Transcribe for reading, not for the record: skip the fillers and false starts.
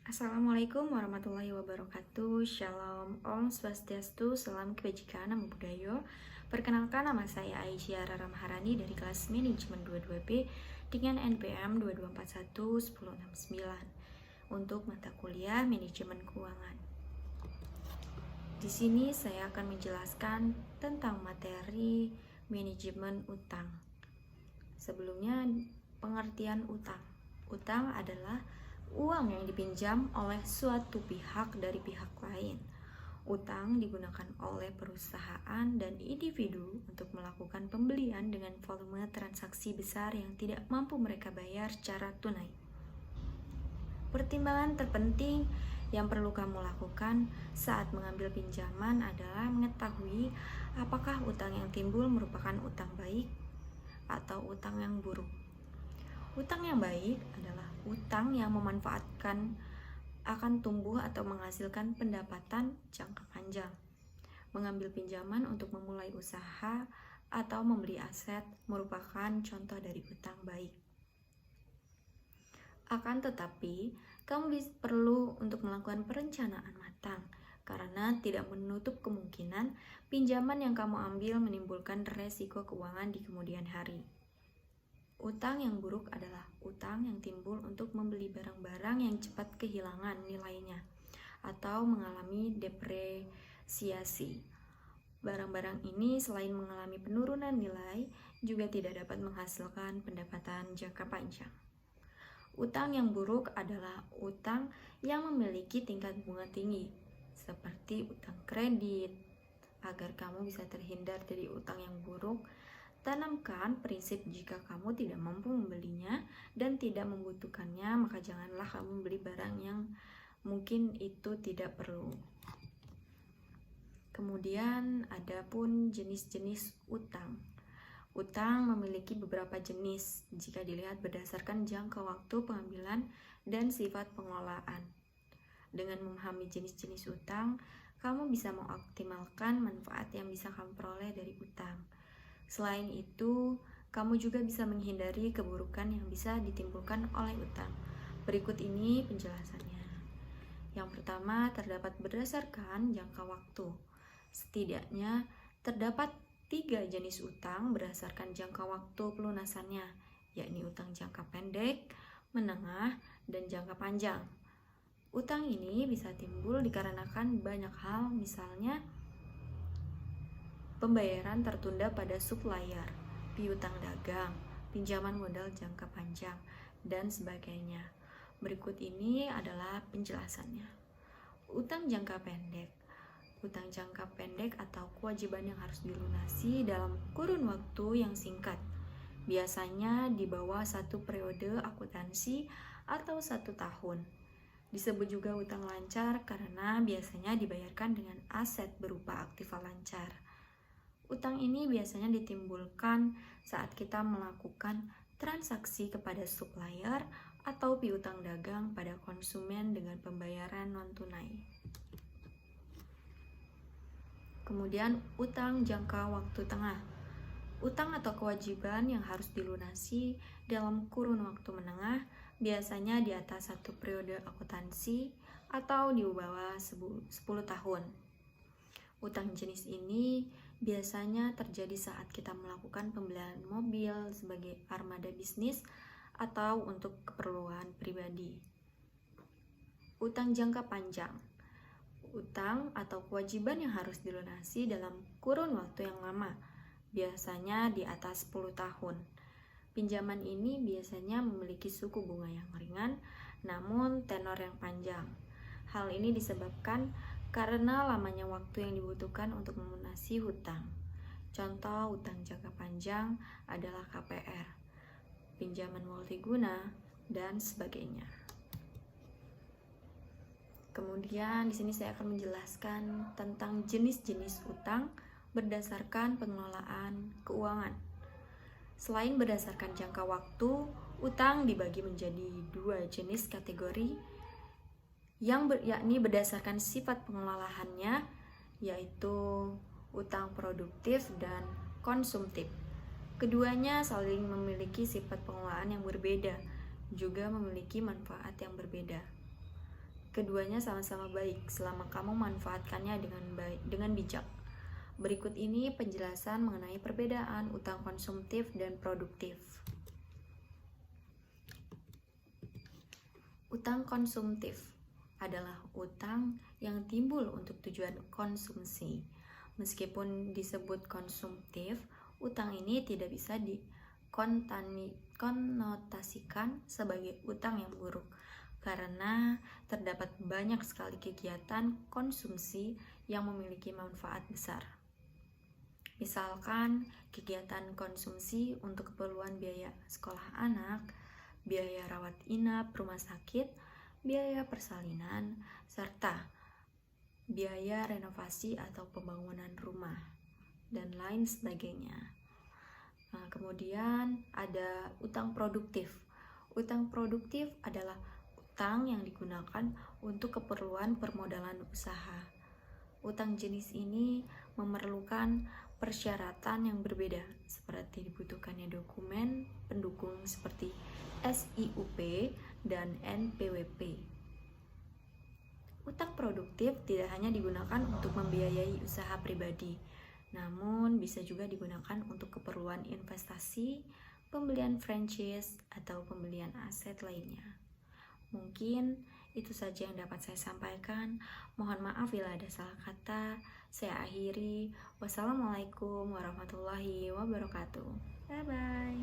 Assalamualaikum warahmatullahi wabarakatuh. Shalom, Om Swastiastu, Salam Kebajikan, Namo Buddhaya. Perkenalkan, nama saya Aisyah Rara Maharani dari kelas Manajemen 22B dengan NPM 2241-1069 untuk mata kuliah Manajemen Keuangan. Di sini saya akan menjelaskan tentang materi manajemen utang. Sebelumnya, pengertian utang. Utang adalah uang yang dipinjam oleh suatu pihak dari pihak lain. Utang digunakan oleh perusahaan dan individu untuk melakukan pembelian dengan volume transaksi besar yang tidak mampu mereka bayar secara tunai. Pertimbangan terpenting yang perlu kamu lakukan saat mengambil pinjaman adalah mengetahui apakah utang yang timbul merupakan utang baik atau utang yang buruk. Utang yang baik adalah utang yang memanfaatkan akan tumbuh atau menghasilkan pendapatan jangka panjang. Mengambil pinjaman untuk memulai usaha atau membeli aset merupakan contoh dari utang baik. Akan tetapi, kamu perlu untuk melakukan perencanaan matang karena tidak menutup kemungkinan pinjaman yang kamu ambil menimbulkan resiko keuangan di kemudian hari. Utang yang buruk adalah utang yang timbul untuk membeli barang-barang yang cepat kehilangan nilainya atau mengalami depresiasi. Barang-barang ini selain mengalami penurunan nilai, juga tidak dapat menghasilkan pendapatan jangka panjang. Utang yang buruk adalah utang yang memiliki tingkat bunga tinggi, seperti utang kredit. Agar kamu bisa terhindar dari utang yang buruk, tanamkan prinsip jika kamu tidak mampu membelinya dan tidak membutuhkannya, maka janganlah kamu membeli barang yang mungkin itu tidak perlu. Kemudian ada pun jenis-jenis utang. Utang memiliki beberapa jenis jika dilihat berdasarkan jangka waktu pengambilan dan sifat pengelolaan. Dengan memahami jenis-jenis utang, kamu bisa mengoptimalkan manfaat yang bisa kamu peroleh dari utang. Selain itu, kamu juga bisa menghindari keburukan yang bisa ditimbulkan oleh utang. Berikut ini penjelasannya. Yang pertama, terdapat berdasarkan jangka waktu. Setidaknya terdapat 3 jenis utang berdasarkan jangka waktu pelunasannya, yakni utang jangka pendek, menengah, dan jangka panjang. Utang ini bisa timbul dikarenakan banyak hal, misalnya pembayaran tertunda pada supplier, piutang dagang, pinjaman modal jangka panjang, dan sebagainya. Berikut ini adalah penjelasannya. Utang jangka pendek. Utang jangka pendek atau kewajiban yang harus dilunasi dalam kurun waktu yang singkat, biasanya di bawah 1 periode akuntansi atau 1 tahun. Disebut juga utang lancar karena biasanya dibayarkan dengan aset berupa aktiva lancar. Utang ini biasanya ditimbulkan saat kita melakukan transaksi kepada supplier atau piutang dagang pada konsumen dengan pembayaran non-tunai. Kemudian utang jangka waktu tengah. Utang atau kewajiban yang harus dilunasi dalam kurun waktu menengah, biasanya di atas 1 periode akuntansi atau di bawah 10 tahun. Utang jenis ini biasanya terjadi saat kita melakukan pembelian mobil sebagai armada bisnis atau untuk keperluan pribadi. Utang jangka panjang. Utang atau kewajiban yang harus dilunasi dalam kurun waktu yang lama, biasanya di atas 10 tahun. Pinjaman ini biasanya memiliki suku bunga yang ringan, namun tenor yang panjang. Hal ini disebabkan karena lamanya waktu yang dibutuhkan untuk melunasi hutang. Contoh utang jangka panjang adalah KPR, pinjaman multiguna, dan sebagainya. Kemudian di sini saya akan menjelaskan tentang jenis-jenis utang berdasarkan pengelolaan keuangan. Selain berdasarkan jangka waktu, utang dibagi menjadi 2 jenis kategori, yakni berdasarkan sifat pengelolaannya, yaitu utang produktif dan konsumtif. Keduanya saling memiliki sifat pengelolaan yang berbeda, juga memiliki manfaat yang berbeda. Keduanya sama-sama baik selama kamu manfaatkannya dengan bijak. Berikut ini penjelasan mengenai perbedaan utang konsumtif dan produktif. Utang konsumtif adalah utang yang timbul untuk tujuan konsumsi. Meskipun disebut konsumtif, utang ini tidak bisa dikonotasikan sebagai utang yang buruk, karena terdapat banyak sekali kegiatan konsumsi yang memiliki manfaat besar. Misalkan kegiatan konsumsi untuk keperluan biaya sekolah anak, biaya rawat inap rumah sakit, biaya persalinan, serta biaya renovasi atau pembangunan rumah, dan lain sebagainya. Nah, kemudian ada utang produktif. Utang produktif adalah utang yang digunakan untuk keperluan permodalan usaha. Utang jenis ini memerlukan persyaratan yang berbeda, seperti dibutuhkannya dokumen pendukung seperti SIUP dan NPWP. Utang produktif tidak hanya digunakan untuk membiayai usaha pribadi, namun bisa juga digunakan untuk keperluan investasi, pembelian franchise, atau pembelian aset lainnya. Mungkin itu saja yang dapat saya sampaikan. Mohon maaf bila ada salah kata. Saya akhiri. Wassalamualaikum warahmatullahi wabarakatuh. Bye-bye.